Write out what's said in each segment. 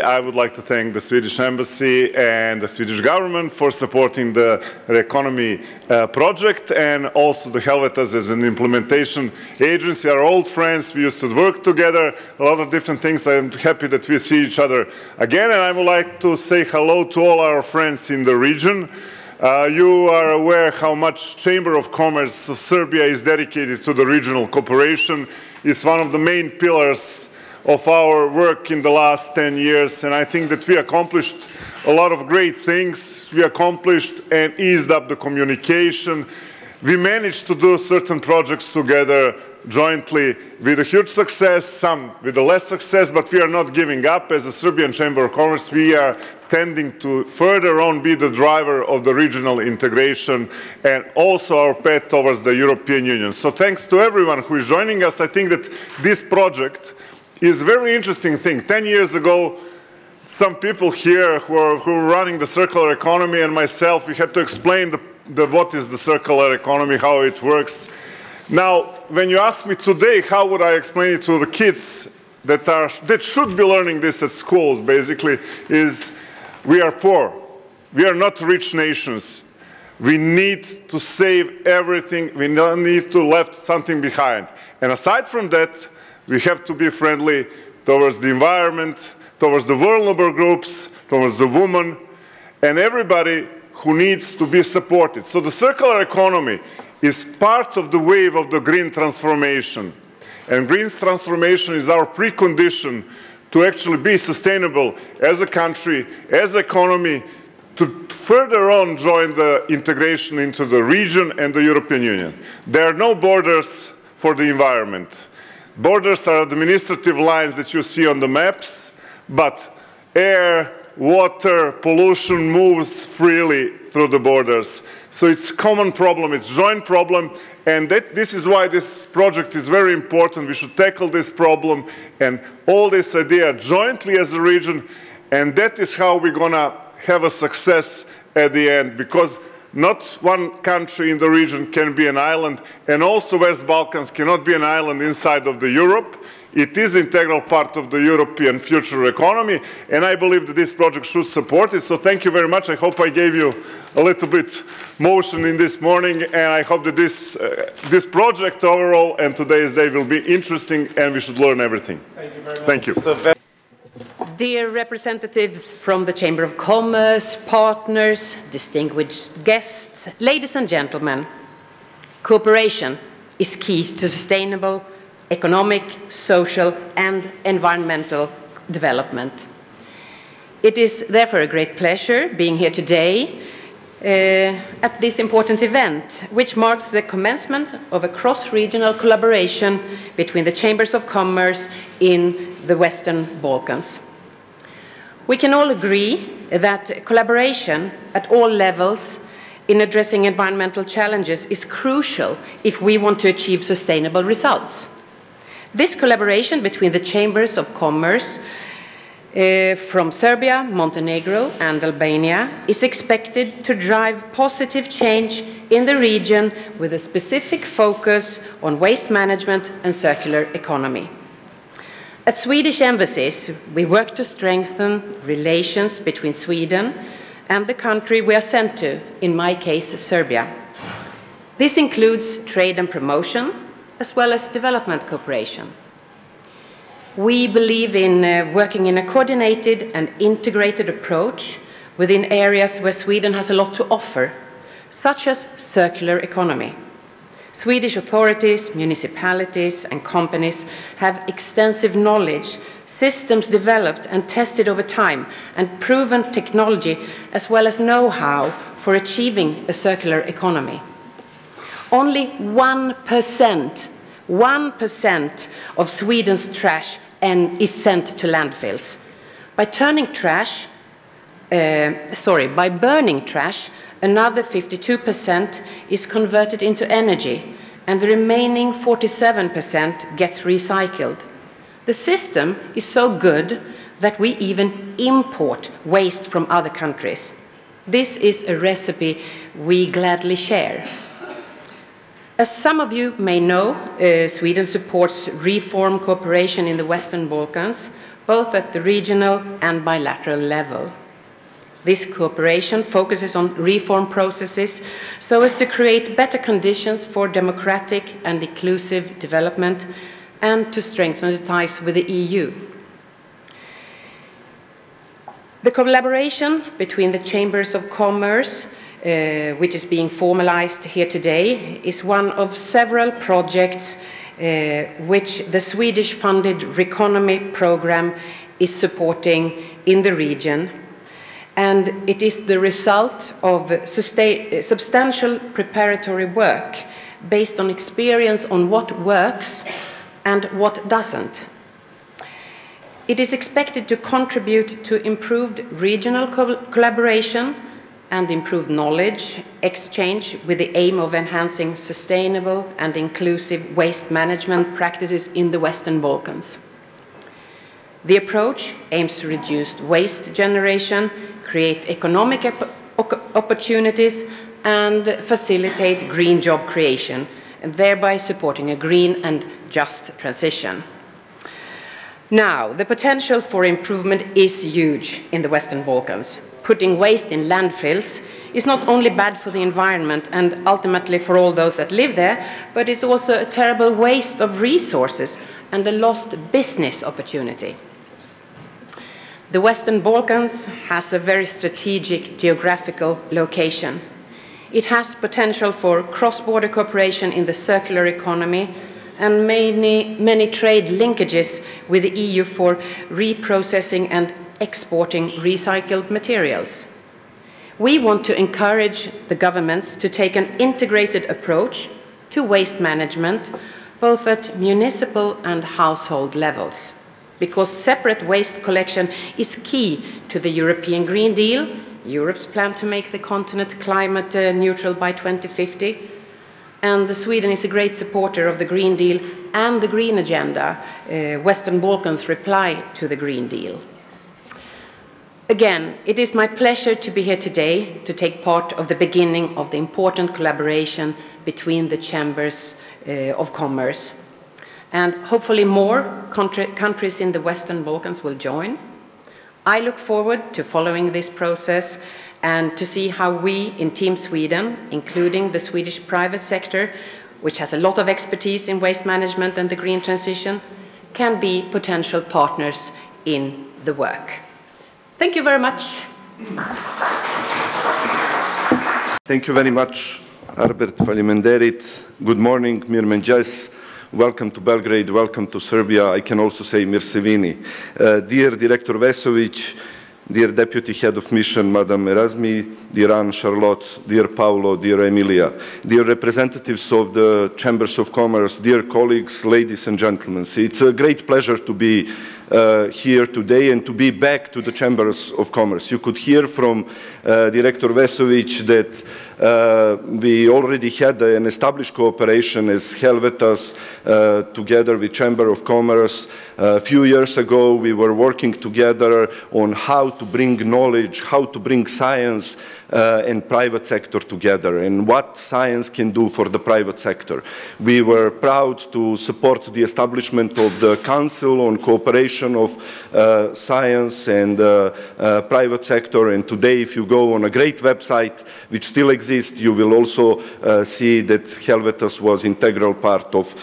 I would like to thank the Swedish Embassy and the Swedish government for supporting the economy project, and also the Helvetas as an implementation agency. Our old friends, we used to work together, a lot of different things. I am happy that we see each other again, and I would like to say hello to all our friends in the region. You are aware how much Chamber of Commerce of Serbia is dedicated to the regional cooperation. It's one of the main pillars of our work in the last 10 years, and I think that we accomplished a lot of great things. We accomplished and eased up the communication. We managed to do certain projects together jointly with a huge success, some with a less success, but we are not giving up. As a Serbian Chamber of Commerce, we are tending to further on be the driver of the regional integration and also our path towards the European Union. So thanks to everyone who is joining us. I think that this project is a very interesting thing. 10 years ago, some people here who were running the circular economy and myself, we had to explain what is the circular economy, how it works. Now, when you ask me today, how would I explain it to the kids that should be learning this at schools, basically, is we are poor. We are not rich nations. We need to save everything. We don't need to leave something behind. And aside from that, we have to be friendly towards the environment, towards the vulnerable groups, towards the women, and everybody who needs to be supported. So the circular economy is part of the wave of the green transformation. And green transformation is our precondition to actually be sustainable as a country, as an economy, to further on join the integration into the region and the European Union. There are no borders for the environment. Borders are administrative lines that you see on the maps, but air, water, pollution moves freely through the borders. So it's a common problem, it's a joint problem, and this is why this project is very important. We should tackle this problem and all this idea jointly as a region, and that is how we're going to have a success at the end, because not one country in the region can be an island, and also West Balkans cannot be an island inside of the Europe. It is an integral part of the European future economy, and I believe that this project should support it. So thank you very much. I hope I gave you a little bit motion in this morning, and I hope that this project overall and today's day will be interesting, and we should learn everything. Thank you very much. Thank you. Dear representatives from the Chamber of Commerce, partners, distinguished guests, ladies and gentlemen, cooperation is key to sustainable economic, social, and environmental development. It is therefore a great pleasure being here today at this important event, which marks the commencement of a cross-regional collaboration between the Chambers of Commerce in the Western Balkans. We can all agree that collaboration at all levels in addressing environmental challenges is crucial if we want to achieve sustainable results. This collaboration between the Chambers of Commerce from Serbia, Montenegro, and Albania is expected to drive positive change in the region with a specific focus on waste management and circular economy. At Swedish embassies, we work to strengthen relations between Sweden and the country we are sent to, in my case, Serbia. This includes trade and promotion, as well as development cooperation. We believe in working in a coordinated and integrated approach within areas where Sweden has a lot to offer, such as circular economy. Swedish authorities, municipalities, and companies have extensive knowledge, systems developed and tested over time, and proven technology, as well as know-how for achieving a circular economy. Only 1% of Sweden's trash is sent to landfills. By burning trash, another 52% is converted into energy, and the remaining 47% gets recycled. The system is so good that we even import waste from other countries. This is a recipe we gladly share. As some of you may know, Sweden supports reform cooperation in the Western Balkans, both at the regional and bilateral level. This cooperation focuses on reform processes so as to create better conditions for democratic and inclusive development and to strengthen the ties with the EU. The collaboration between the Chambers of Commerce, which is being formalized here today, is one of several projects which the Swedish-funded Reconomy program is supporting in the region. And it is the result of substantial preparatory work based on experience on what works and what doesn't. It is expected to contribute to improved regional collaboration and improved knowledge exchange with the aim of enhancing sustainable and inclusive waste management practices in the Western Balkans. The approach aims to reduce waste generation, create economic opportunities, and facilitate green job creation, and thereby supporting a green and just transition. Now, the potential for improvement is huge in the Western Balkans. Putting waste in landfills is not only bad for the environment and ultimately for all those that live there, but it's also a terrible waste of resources and a lost business opportunity. The Western Balkans has a very strategic geographical location. It has potential for cross-border cooperation in the circular economy and many trade linkages with the EU for reprocessing and exporting recycled materials. We want to encourage the governments to take an integrated approach to waste management, both at municipal and household levels, because separate waste collection is key to the European Green Deal, Europe's plan to make the continent climate neutral by 2050, and Sweden is a great supporter of the Green Deal and the Green Agenda, Western Balkans' reply to the Green Deal. Again, it is my pleasure to be here today to take part of the beginning of the important collaboration between the Chambers of Commerce. And hopefully more countries in the Western Balkans will join. I look forward to following this process and to see how we in Team Sweden, including the Swedish private sector, which has a lot of expertise in waste management and the green transition, can be potential partners in the work. Thank you very much. Thank you very much, Arbert Falimenderit. Good morning, Mirmenjas. Welcome to Belgrade, welcome to Serbia. I can also say Mirsevini. Dear Director Vesovic, dear Deputy Head of Mission, Madam Erasmi, dear Anne Charlotte, dear Paolo, dear Emilia, dear representatives of the Chambers of Commerce, dear colleagues, ladies and gentlemen. It's a great pleasure to be here today and to be back to the Chambers of Commerce. You could hear from Director Vesovic that we already had an established cooperation as Helvetas together with Chamber of Commerce. A few years ago, we were working together on how to bring knowledge, how to bring science and private sector together, and what science can do for the private sector. We were proud to support the establishment of the Council on Cooperation of Science and Private Sector, and today if you go on a great website which still exists, you will also see that Helvetas was an integral part of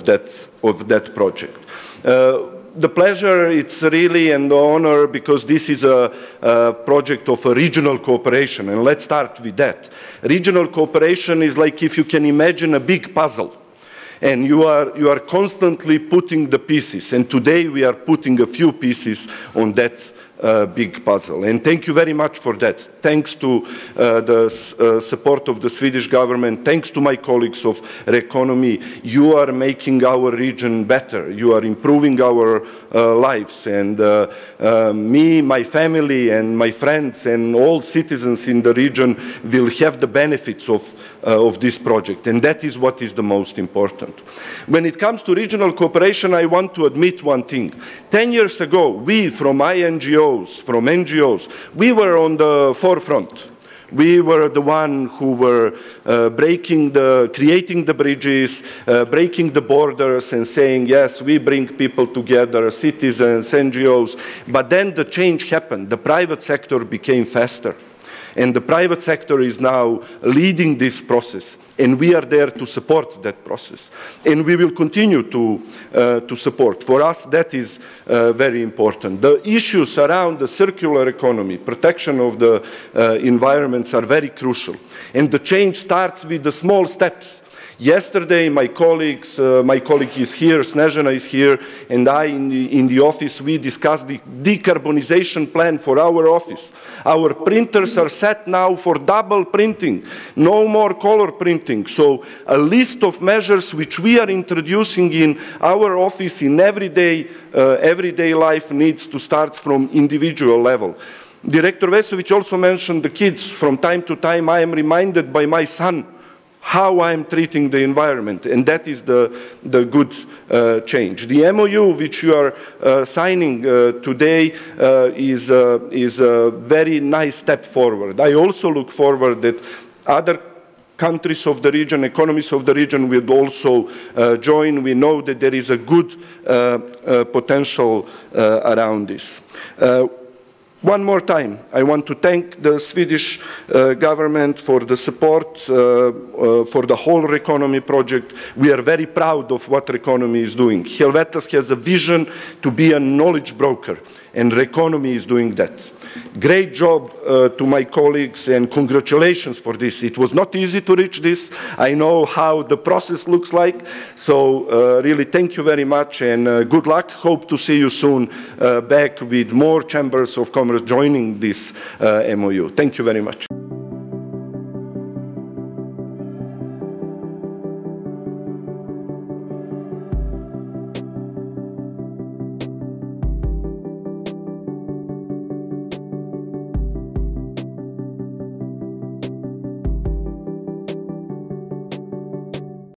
that project. The pleasure, it's really an honor because this is a project of a regional cooperation, and let's start with that. Regional cooperation is like if you can imagine a big puzzle, and you are constantly putting the pieces, and today we are putting a few pieces on that big puzzle. And thank you very much for that. Thanks to the support of the Swedish government, thanks to my colleagues of Reconomy, you are making our region better. You are improving our lives. And me, my family, and my friends, and all citizens in the region will have the benefits of this project. And that is what is the most important. When it comes to regional cooperation, I want to admit one thing. 10 years ago, we from NGOs, we were on the forefront. We were the one who were creating the bridges, breaking the borders and saying, yes, we bring people together, citizens, NGOs. But then the change happened. The private sector became faster. And the private sector is now leading this process. And we are there to support that process. And we will continue to support. For us, that is very important. The issues around the circular economy, protection of the environments are very crucial. And the change starts with the small steps. Yesterday, my colleague is here, Snežana is here, and I in the office, we discussed the decarbonization plan for our office. Our printers are set now for double printing, no more color printing. So a list of measures which we are introducing in our office in everyday life needs to start from individual level. Director Vesovic also mentioned the kids. From time to time, I am reminded by my son how I am treating the environment, and that is the good change. The MOU which you are signing today is a very nice step forward. I also look forward that other countries of the region, economies of the region will also join. We know that there is a good potential around this. One more time, I want to thank the Swedish government for the support for the whole Reconomy project. We are very proud of what Reconomy is doing. Helvetas has a vision to be a knowledge broker, and Reconomy is doing that. Great job to my colleagues, and congratulations for this. It was not easy to reach this. I know how the process looks like. So really thank you very much, and good luck. Hope to see you soon back with more chambers of commerce joining this MOU. Thank you very much.